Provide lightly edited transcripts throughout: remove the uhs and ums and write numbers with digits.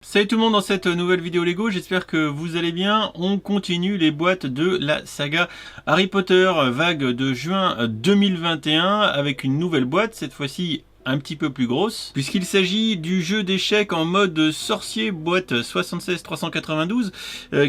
Salut tout le monde dans cette nouvelle vidéo Lego, j'espère que vous allez bien. On continue les boîtes de la saga Harry Potter, vague de juin 2021 avec une nouvelle boîte, cette fois-ci un petit peu plus grosse, puisqu'il s'agit du jeu d'échecs en mode sorcier, boîte 76 392,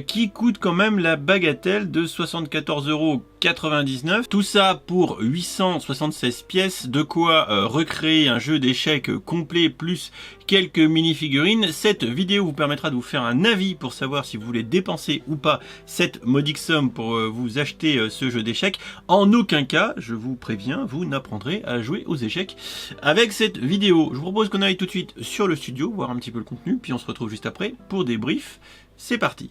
qui coûte quand même la bagatelle de 74,99 €. Tout ça pour 876 pièces, de quoi recréer un jeu d'échecs complet plus quelques mini-figurines. Cette vidéo vous permettra de vous faire un avis pour savoir si vous voulez dépenser ou pas cette modique somme pour vous acheter ce jeu d'échecs. En aucun cas, je vous préviens, vous n'apprendrez à jouer aux échecs avec cette vidéo. Je vous propose qu'on aille tout de suite sur le studio, voir un petit peu le contenu, puis on se retrouve juste après pour des briefs. C'est parti!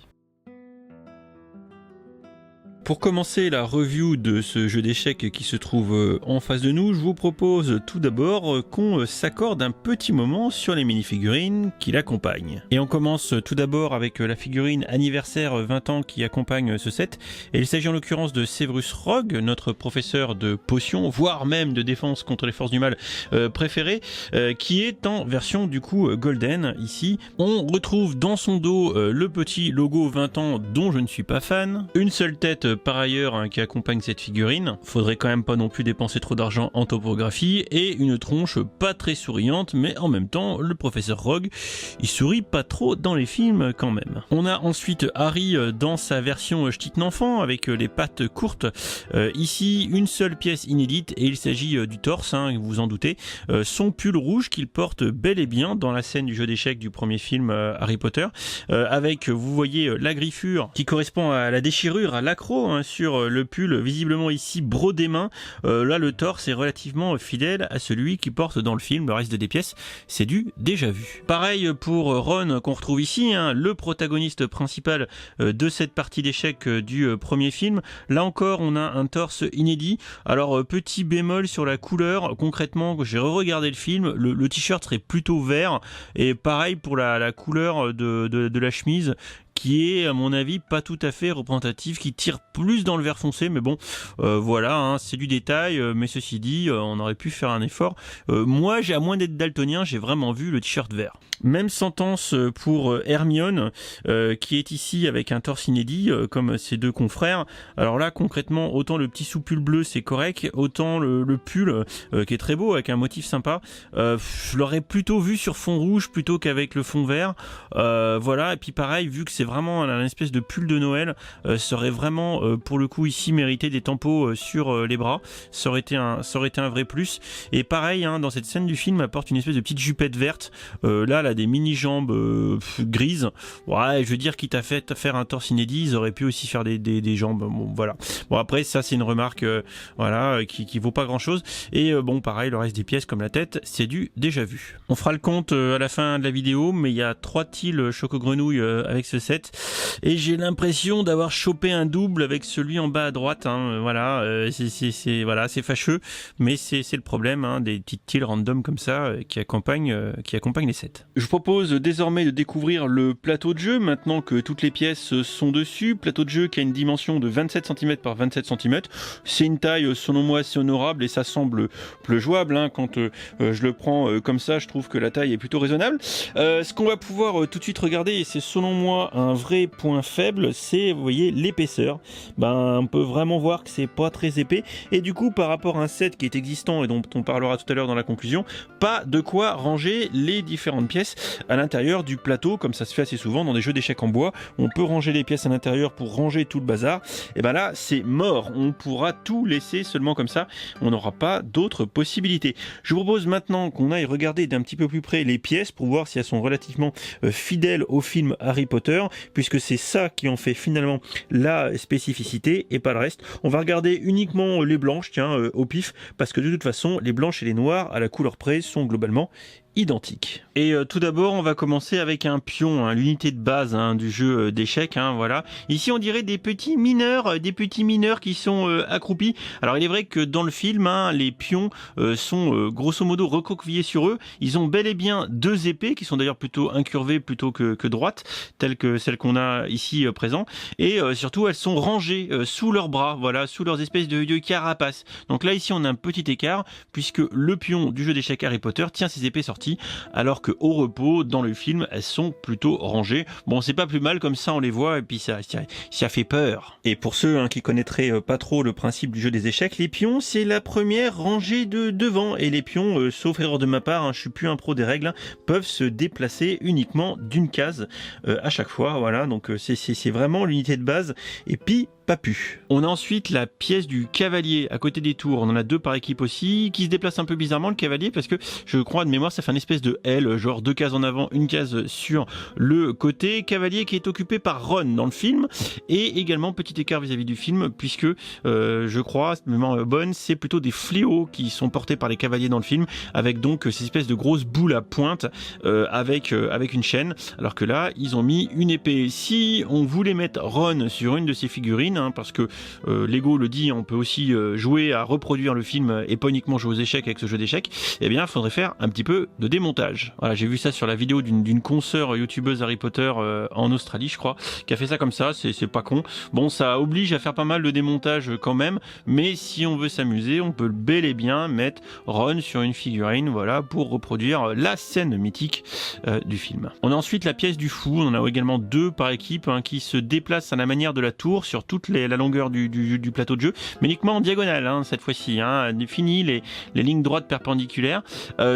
Pour commencer la review de ce jeu d'échecs qui se trouve en face de nous, je vous propose tout d'abord qu'on s'accorde un petit moment sur les mini-figurines qui l'accompagnent. Et on commence tout d'abord avec la figurine anniversaire 20 ans qui accompagne ce set. Et il s'agit en l'occurrence de Severus Rogue, notre professeur de potions, voire même de défense contre les forces du mal préféré, qui est en version du coup golden ici. On retrouve dans son dos le petit logo 20 ans dont je ne suis pas fan, une seule tête par ailleurs qui accompagne cette figurine, faudrait quand même pas non plus dépenser trop d'argent en topographie, et une tronche pas très souriante, mais en même temps le professeur Rogue il sourit pas trop dans les films quand même. On a ensuite Harry dans sa version ch'tite enfant avec les pattes courtes, ici une seule pièce inédite et il s'agit du torse, vous vous en doutez, son pull rouge qu'il porte bel et bien dans la scène du jeu d'échecs du premier film Harry Potter, avec vous voyez la griffure qui correspond à la déchirure, à l'accro sur le pull, visiblement ici brodé main. Là le torse est relativement fidèle à celui qui porte dans le film. Le reste des pièces c'est du déjà vu. Pareil pour Ron qu'on retrouve ici, le protagoniste principal de cette partie d'échecs du premier film. Là encore on a un torse inédit. Alors petit bémol sur la couleur, concrètement j'ai re-regardé le film, le t-shirt serait plutôt vert, et pareil pour la couleur de la chemise, qui est à mon avis pas tout à fait représentatif, qui tire plus dans le vert foncé, mais bon voilà, c'est du détail, mais ceci dit on aurait pu faire un effort. Moi à moins d'être daltonien, j'ai vraiment vu le t-shirt vert. Même sentence pour Hermione qui est ici avec un torse inédit comme ses deux confrères. Alors là concrètement autant le petit sous-pull bleu c'est correct, autant le pull qui est très beau avec un motif sympa, je l'aurais plutôt vu sur fond rouge plutôt qu'avec le fond vert. Voilà, et puis pareil, vu que c'est vraiment un espèce de pull de Noël, ça aurait vraiment pour le coup ici mérité des tampons sur les bras, ça aurait été un vrai plus. Et pareil dans cette scène du film apporte une espèce de petite jupette verte, là des mini jambes grises. Ouais, je veux dire, quitte à faire un torse inédit, ils auraient pu aussi faire des jambes. Bon voilà, bon après ça c'est une remarque voilà qui vaut pas grand chose. Et bon pareil, le reste des pièces comme la tête c'est du déjà vu. On fera le compte à la fin de la vidéo, mais il y a 3 tiles choco-grenouilles avec ce set, et j'ai l'impression d'avoir chopé un double avec celui en bas à droite, voilà, c'est fâcheux, mais c'est le problème des petites tiles random comme ça qui accompagnent les sets. Je vous propose désormais de découvrir le plateau de jeu maintenant que toutes les pièces sont dessus. Plateau de jeu qui a une dimension de 27 cm par 27 cm, c'est une taille selon moi assez honorable et ça semble plus jouable quand je le prends comme ça, je trouve que la taille est plutôt raisonnable. Ce qu'on va pouvoir tout de suite regarder, et c'est selon moi un vrai point faible, c'est vous voyez l'épaisseur. On peut vraiment voir que c'est pas très épais, et du coup par rapport à un set qui est existant et dont on parlera tout à l'heure dans la conclusion, pas de quoi ranger les différentes pièces à l'intérieur du plateau comme ça se fait assez souvent dans des jeux d'échecs en bois. On peut ranger les pièces à l'intérieur pour ranger tout le bazar, et là c'est mort, on pourra tout laisser seulement comme ça, on n'aura pas d'autres possibilités. Je vous propose maintenant qu'on aille regarder d'un petit peu plus près les pièces pour voir si elles sont relativement fidèles au film Harry Potter, puisque c'est ça qui en fait finalement la spécificité et pas le reste. On va regarder uniquement les blanches, au pif, parce que de toute façon les blanches et les noires à la couleur près sont globalement identiques. Et tout d'abord on va commencer avec un pion, l'unité de base du jeu d'échecs, voilà. Ici on dirait des petits mineurs qui sont accroupis. Alors il est vrai que dans le film les pions sont grosso modo recroquevillés sur eux. Ils ont bel et bien 2 épées qui sont d'ailleurs plutôt incurvées plutôt que droites, telles que celles qu'on a ici présent, et surtout elles sont rangées sous leurs bras, voilà, sous leurs espèces de carapaces. Donc là ici on a un petit écart puisque le pion du jeu d'échecs Harry Potter tient ses épées sorties sorties, alors que au repos, dans le film, elles sont plutôt rangées. Bon, c'est pas plus mal, comme ça on les voit, et puis ça fait peur. Et pour ceux qui connaîtraient pas trop le principe du jeu des échecs, les pions, c'est la première rangée de devant, et les pions, sauf erreur de ma part, je suis plus un pro des règles, peuvent se déplacer uniquement d'une case à chaque fois, voilà, donc c'est vraiment l'unité de base, et puis pas pu. On a ensuite la pièce du cavalier à côté des tours, on en a 2 par équipe aussi, qui se déplace un peu bizarrement le cavalier, parce que je crois de mémoire ça fait une espèce de L, genre 2 cases en avant, une case sur le côté. Cavalier qui est occupé par Ron dans le film, et également petit écart vis-à-vis du film, puisque je crois, de mémoire bonne, c'est plutôt des fléaux qui sont portés par les cavaliers dans le film, avec donc ces espèces de grosses boules à pointe avec une chaîne, alors que là ils ont mis une épée. Si on voulait mettre Ron sur une de ces figurines, parce que Lego le dit, on peut aussi jouer à reproduire le film et pas uniquement jouer aux échecs avec ce jeu d'échecs, eh bien il faudrait faire un petit peu de démontage. Voilà, j'ai vu ça sur la vidéo d'une consoeur youtubeuse Harry Potter en Australie, je crois, qui a fait ça comme ça, c'est pas con. Bon, ça oblige à faire pas mal de démontage quand même, mais si on veut s'amuser, on peut bel et bien mettre Ron sur une figurine, voilà, pour reproduire la scène mythique du film. On a ensuite la pièce du fou, on en a également 2 par équipe, qui se déplacent à la manière de la tour sur toute la longueur du plateau de jeu, mais uniquement en diagonale cette fois-ci, fini les lignes droites perpendiculaires.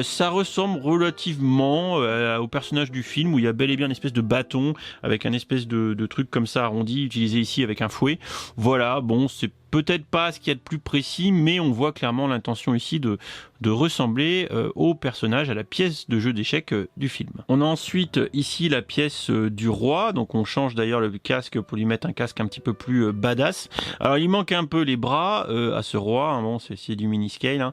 Ça ressemble relativement au personnage du film, où il y a bel et bien une espèce de bâton avec un espèce de truc comme ça arrondi, utilisé ici avec un fouet. Voilà, bon, c'est peut-être pas ce qu'il y a de plus précis, mais on voit clairement l'intention ici de ressembler au personnage, à la pièce de jeu d'échecs du film. On a ensuite ici la pièce du roi, donc on change d'ailleurs le casque pour lui mettre un casque un petit peu plus badass. Alors il manque un peu les bras à ce roi, bon c'est du mini-scale,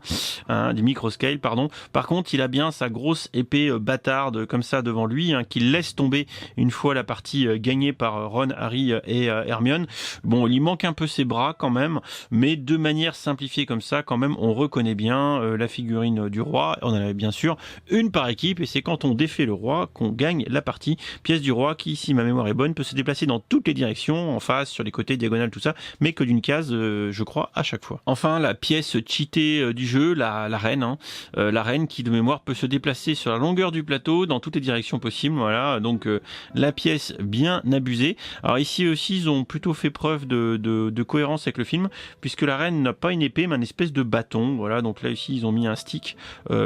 du micro-scale pardon. Par contre il a bien sa grosse épée bâtarde comme ça devant lui, qu'il laisse tomber une fois la partie gagnée par Ron, Harry et Hermione. Bon, il manque un peu ses bras quand même, mais de manière simplifiée comme ça, quand même, on reconnaît bien la figurine du roi. On en a bien sûr une par équipe, et c'est quand on défait le roi qu'on gagne la partie. Pièce du roi qui, si ma mémoire est bonne, peut se déplacer dans toutes les directions, en face, sur les côtés, diagonales, tout ça, mais que d'une case, je crois, à chaque fois. Enfin, la pièce cheatée du jeu, la reine, la reine qui, de mémoire, peut se déplacer sur la longueur du plateau, dans toutes les directions possibles, voilà, donc la pièce bien abusée. Alors ici aussi, ils ont plutôt fait preuve de cohérence avec le film, puisque la reine n'a pas une épée mais une espèce de bâton, voilà, donc là ici ils ont mis un stick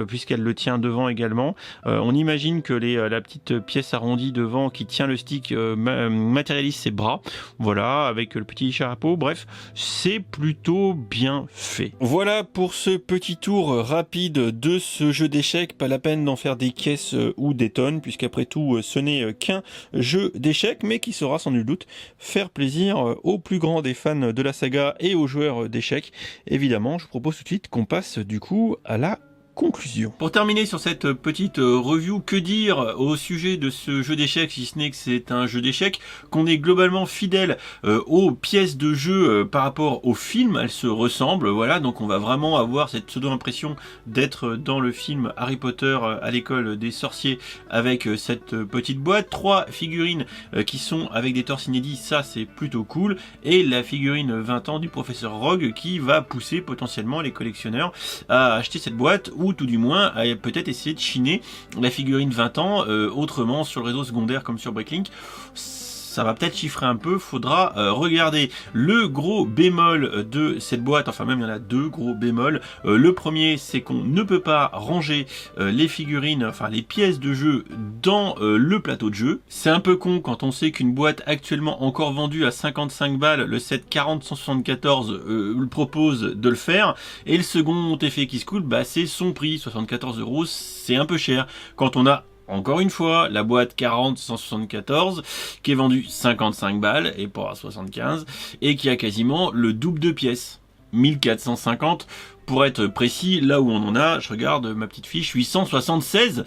puisqu'elle le tient devant également. On imagine que la petite pièce arrondie devant qui tient le stick matérialise ses bras, voilà, avec le petit chapeau. Bref, c'est plutôt bien fait. Voilà pour ce petit tour rapide de ce jeu d'échecs, pas la peine d'en faire des caisses ou des tonnes, puisqu'après tout ce n'est qu'un jeu d'échecs, mais qui saura sans nul doute faire plaisir aux plus grands des fans de la saga et aux joueurs d'échecs. Évidemment, je vous propose tout de suite qu'on passe du coup à la conclusion. Pour terminer sur cette petite review, que dire au sujet de ce jeu d'échecs, si ce n'est que c'est un jeu d'échecs, qu'on est globalement fidèle aux pièces de jeu par rapport au film, elles se ressemblent, voilà, donc on va vraiment avoir cette pseudo-impression d'être dans le film Harry Potter à l'école des sorciers avec cette petite boîte, 3 figurines qui sont avec des torses inédits, ça c'est plutôt cool, et la figurine 20 ans du professeur Rogue qui va pousser potentiellement les collectionneurs à acheter cette boîte, ou tout du moins à peut-être essayer de chiner la figurine 20 ans autrement sur le réseau secondaire comme sur Bricklink. Ça va peut-être chiffrer un peu, faudra regarder. Le gros bémol de cette boîte, enfin même il y en a 2 gros bémols. Le premier, c'est qu'on ne peut pas ranger les figurines, enfin les pièces de jeu dans le plateau de jeu. C'est un peu con quand on sait qu'une boîte actuellement encore vendue à 55 balles, le set 40-174 le propose de le faire. Et le second effet qui se coule, bah, c'est son prix, 74 €, c'est un peu cher. Quand on a encore une fois, la boîte 40-174 qui est vendue 55 balles et pas à 75 et qui a quasiment le double de pièces, 1450 pour être précis. Là où on en a, je regarde ma petite fiche, 876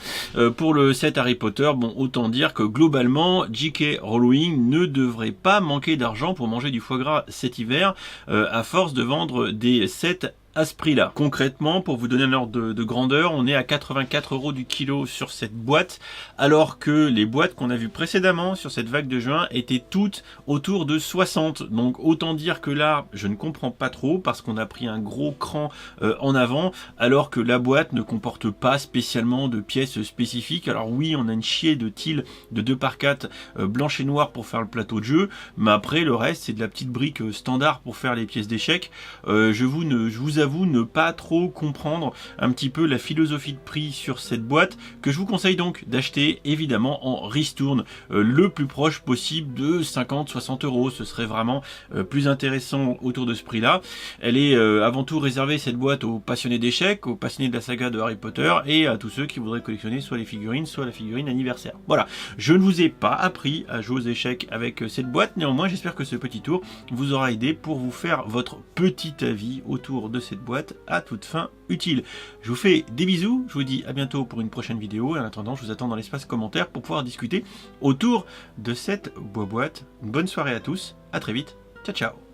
pour le set Harry Potter. Bon, autant dire que globalement, J.K. Rowling ne devrait pas manquer d'argent pour manger du foie gras cet hiver à force de vendre des sets à ce prix-là. Concrètement, pour vous donner un ordre de grandeur, on est à 84 € du kilo sur cette boîte, alors que les boîtes qu'on a vues précédemment sur cette vague de juin étaient toutes autour de 60. Donc autant dire que là, je ne comprends pas trop parce qu'on a pris un gros cran en avant, alors que la boîte ne comporte pas spécialement de pièces spécifiques. Alors oui, on a une chier de tiles de 2x4 blanche et noire pour faire le plateau de jeu, mais après le reste c'est de la petite brique standard pour faire les pièces d'échecs. Je vous avoue ne pas trop comprendre un petit peu la philosophie de prix sur cette boîte, que je vous conseille donc d'acheter évidemment en ristourne le plus proche possible de 50-60 €. Ce serait vraiment plus intéressant autour de ce prix là. Elle est avant tout réservée, cette boîte, aux passionnés d'échecs, aux passionnés de la saga de Harry Potter et à tous ceux qui voudraient collectionner soit les figurines, soit la figurine anniversaire. Voilà, je ne vous ai pas appris à jouer aux échecs avec cette boîte, néanmoins j'espère que ce petit tour vous aura aidé pour vous faire votre petit avis autour de cette boîte à toute fin utile. Je vous fais des bisous, je vous dis à bientôt pour une prochaine vidéo, et en attendant je vous attends dans l'espace commentaire pour pouvoir discuter autour de cette boîte. Une bonne soirée à tous, à très vite, ciao ciao.